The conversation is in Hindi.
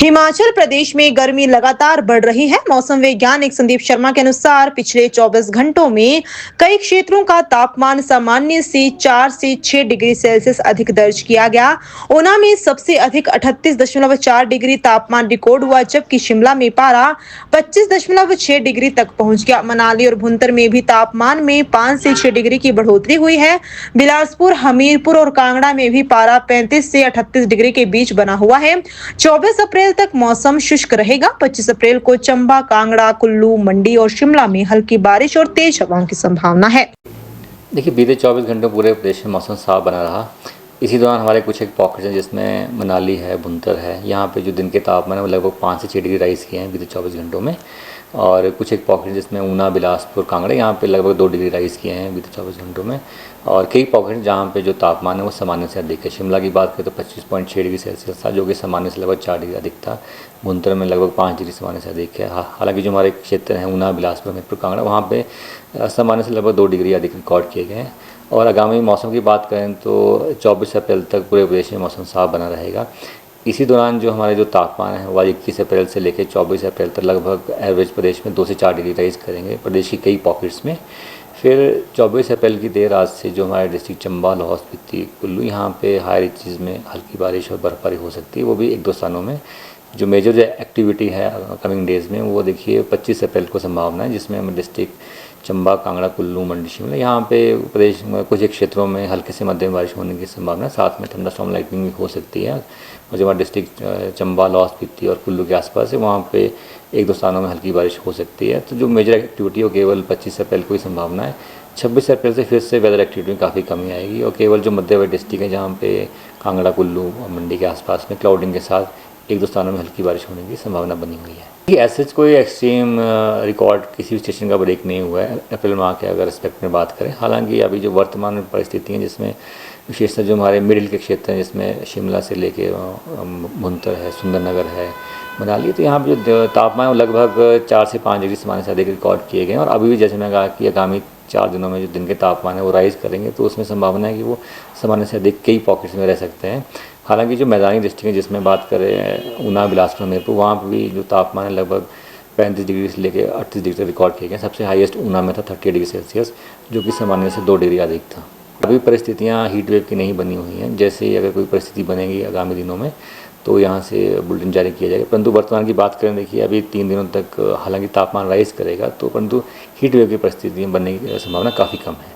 हिमाचल प्रदेश में गर्मी लगातार बढ़ रही है। मौसम वैज्ञानिक संदीप शर्मा के अनुसार पिछले 24 घंटों में कई क्षेत्रों का तापमान सामान्य से 4 से 6 डिग्री सेल्सियस अधिक दर्ज किया गया। ऊना में सबसे अधिक 38.4 डिग्री तापमान रिकॉर्ड हुआ, जबकि शिमला में पारा 25.6 डिग्री तक पहुंच गया। मनाली और भुंतर में भी तापमान में 5 से 6 डिग्री की बढ़ोतरी हुई है। बिलासपुर, हमीरपुर और कांगड़ा में भी पारा 35 से 38 डिग्री के बीच बना हुआ है। 24 अप्रैल तक मौसम शुष्क रहेगा। 25 अप्रैल को चंबा, कांगड़ा, कुल्लू, मंडी और शिमला में हल्की बारिश और तेज हवाओं की संभावना है। देखिए, बीते 24 घंटों पूरे प्रदेश में मौसम साफ बना रहा। इसी दौरान हमारे कुछ एक पॉकेट्स हैं जिसमें मनाली है, भुंतर है। यहाँ पे जो दिन के तापमान है वो लगभग 5 से 6 डिग्री राइज़ किए हैं बीते 24 घंटों में। और कुछ एक पॉकेट जिसमें ऊना, बिलासपुर, कांगड़ा यहाँ पे लगभग 2 डिग्री राइज़ किए हैं बीते 24 घंटों में। और कई पॉकेट जहाँ पे जो तापमान है वो सामान्य से अधिक है। शिमला की बात करें तो 25.6 डिग्री सेल्सियस था, जो कि सामान्य से लगभग 4 डिग्री अधिक था। भुंतर में लगभग 5 डिग्री सामान्य से अधिक है। हालांकि जो हमारे क्षेत्र हैं ऊना, बिलासपुर, हमीरपुर, कांगड़ा, वहाँ पे सामान्य से लगभग 2 डिग्री अधिक रिकॉर्ड किए गए हैं। और आगामी मौसम की बात करें तो 24 अप्रैल तक पूरे प्रदेश में मौसम साफ बना रहेगा। इसी दौरान जो हमारे जो तापमान है वह 21 अप्रैल से लेकर 24 अप्रैल तक लगभग एवरेज प्रदेश में 2 से 4 डिग्री राइज करेंगे प्रदेश की कई पॉकेट्स में। फिर 24 अप्रैल की देर रात से जो हमारे डिस्ट्रिक्ट चंबा, लाहौल स्पीति, कुल्लू, यहाँ पे हाई रीचेज़ में हल्की बारिश और बर्फबारी हो सकती है, वो भी 1-2 स्थानों में। जो मेजर जो एक्टिविटी है कमिंग डेज़ में वो देखिए 25 अप्रैल को संभावना है, जिसमें हम डिस्ट्रिक्ट चंबा, कांगड़ा, कुल्लू, मंडी, शिमला, यहाँ पे प्रदेश में कुछ एक क्षेत्रों में हल्के से मध्यम बारिश होने की संभावना है। साथ में थंडरस्टॉर्म लाइटनिंग भी हो सकती है। और जो हमारे डिस्ट्रिक्ट चंबा, लाहौल स्पीति और कुल्लू के आसपास है वहाँ पे 1-2 स्थानों में हल्की बारिश हो सकती है। तो जो मेजर एक्टिविटी हो केवल 25 अप्रैल को ही संभावना है। 26 अप्रैल से फिर से वेदर एक्टिविटी में काफ़ी कमी आएगी और केवल जो मध्यवर्ती डिस्ट्रिक्ट है जहाँ पे कांगड़ा, कुल्लू और मंडी के आसपास में क्लाउडिंग के साथ 1-2 स्थानों में हल्की बारिश होने की संभावना बनी हुई है। ऐसे कोई एक्सट्रीम रिकॉर्ड किसी भी स्टेशन का ब्रेक नहीं हुआ है अप्रैल माह के अगर रिस्पेक्ट में बात करें। हालांकि अभी जो वर्तमान परिस्थिति है जिसमें विशेषतः जो हमारे मिडिल के क्षेत्र हैं जिसमें शिमला से लेके भुंतर है, सुंदरनगर है, मनाली, तो यहाँ पर जो तापमान है लगभग 4 से 5 डिग्री सामान्य से अधिक रिकॉर्ड किए गए हैं। और अभी भी जैसे मैं कहा कि आगामी 4 दिनों में जो दिन के तापमान है वो राइज़ करेंगे, तो उसमें संभावना है कि वो सामान्य से अधिक कई पॉकेट्स में रह सकते हैं। हालांकि जो मैदानी डिस्ट्रिक्ट है जिसमें बात करें ऊना, बिलासपुर, हमीरपुर, वहाँ पर भी जो तापमान है लगभग 35 डिग्री से लेकर 38 डिग्री तक रिकॉर्ड किए गए। सबसे हाईएस्ट ऊना में था 30 डिग्री सेल्सियस, जो कि सामान्य से 2 डिग्री अधिक था। अभी परिस्थितियाँ हीट वेव की नहीं बनी हुई हैं। जैसे ही अगर कोई परिस्थिति बनेगी आगामी दिनों में तो यहाँ से बुलेटिन जारी किया जाएगा। परंतु वर्तमान की बात करें, देखिए अभी 3 दिनों तक हालांकि तापमान राइज़ करेगा, तो परंतु हीट वेव की परिस्थितियाँ बनने की संभावना काफ़ी कम है।